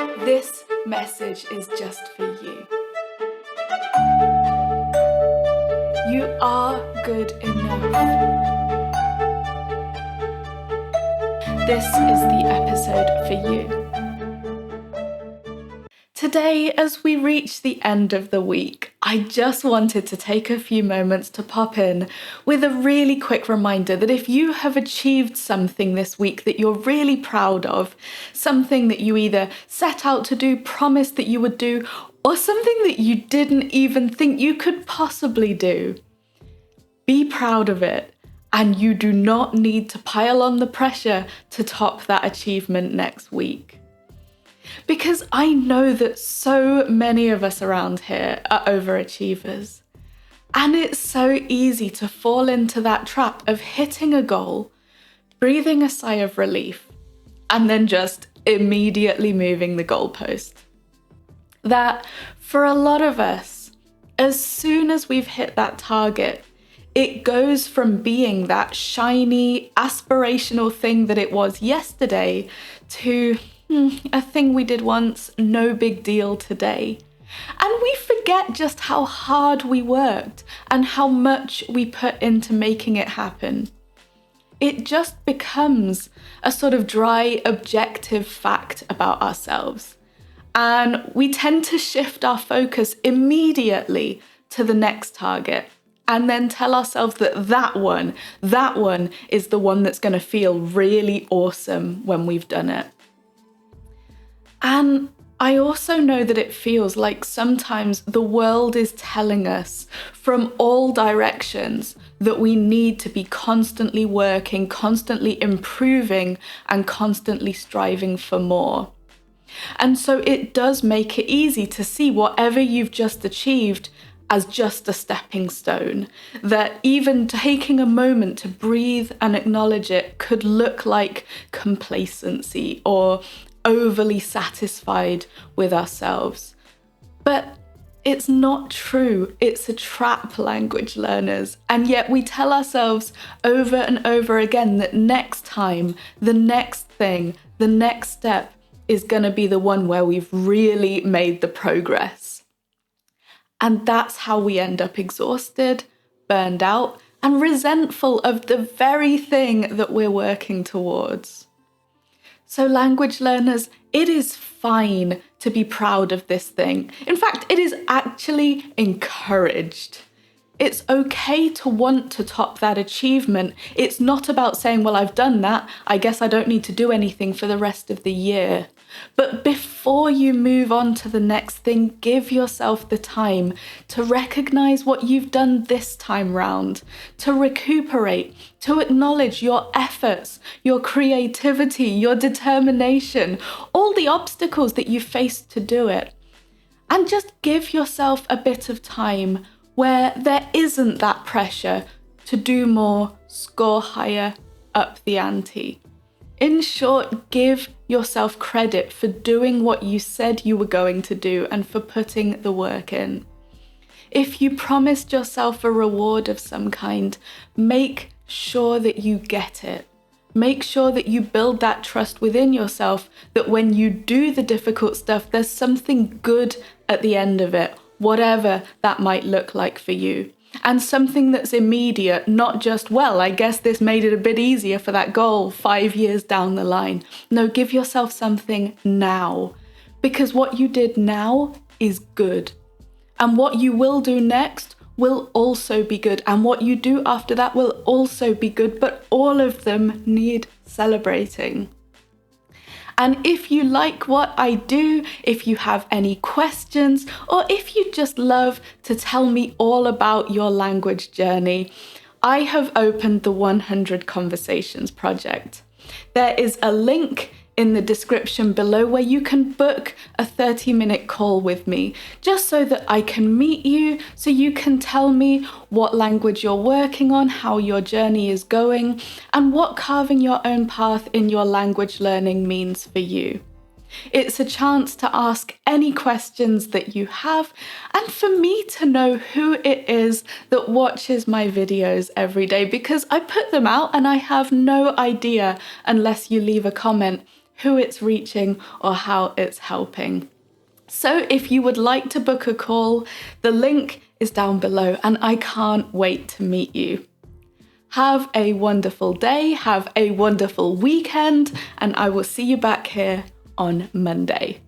This message is just for you. You are good enough. This is the episode for you. Today, as we reach the end of the week, I just wanted to take a few moments to pop in with a really quick reminder that if you have achieved something this week that you're really proud of, something that you either set out to do, promised that you would do, or something that you didn't even think you could possibly do, be proud of it. And you do not need to pile on the pressure to top that achievement next week. Because I know that so many of us around here are overachievers. And it's so easy to fall into that trap of hitting a goal, breathing a sigh of relief, and then just immediately moving the goalpost. That for a lot of us, as soon as we've hit that target, it goes from being that shiny, aspirational thing that it was yesterday to a thing we did once, no big deal today. And we forget just how hard we worked and how much we put into making it happen. It just becomes a sort of dry, objective fact about ourselves. And we tend to shift our focus immediately to the next target and then tell ourselves that that one is the one that's going to feel really awesome when we've done it. And I also know that it feels like sometimes the world is telling us from all directions that we need to be constantly working, constantly improving, and constantly striving for more. And so it does make it easy to see whatever you've just achieved as just a stepping stone, that even taking a moment to breathe and acknowledge it could look like complacency or overly satisfied with ourselves. But it's not true. It's a trap, language learners. And yet we tell ourselves over and over again that next time, the next thing, the next step is going to be the one where we've really made the progress. And that's how we end up exhausted, burned out, and resentful of the very thing that we're working towards. So language learners, it is fine to be proud of this thing. In fact, it is actually encouraged. It's okay to want to top that achievement. It's not about saying, well, I've done that, I guess I don't need to do anything for the rest of the year. But before you move on to the next thing, give yourself the time to recognize what you've done this time round, to recuperate, to acknowledge your efforts, your creativity, your determination, all the obstacles that you faced to do it. And just give yourself a bit of time where there isn't that pressure to do more, score higher, up the ante. In short, give yourself credit for doing what you said you were going to do and for putting the work in. If you promised yourself a reward of some kind, make sure that you get it. Make sure that you build that trust within yourself that when you do the difficult stuff, there's something good at the end of it, whatever that might look like for you. And something that's immediate, not just, well, I guess this made it a bit easier for that goal 5 years down the line. No, give yourself something now, because what you did now is good. And what you will do next will also be good. And what you do after that will also be good, but all of them need celebrating. And if you like what I do, if you have any questions, or if you just love to tell me all about your language journey, I have opened the 100 Conversations project. There is a link in the description below where you can book a 30-minute call with me, just so that I can meet you, so you can tell me what language you're working on, how your journey is going, and what carving your own path in your language learning means for you. It's a chance to ask any questions that you have and for me to know who it is that watches my videos every day, because I put them out and I have no idea, unless you leave a comment, who it's reaching, or how it's helping. So if you would like to book a call, the link is down below, and I can't wait to meet you. Have a wonderful day, have a wonderful weekend, and I will see you back here on Monday.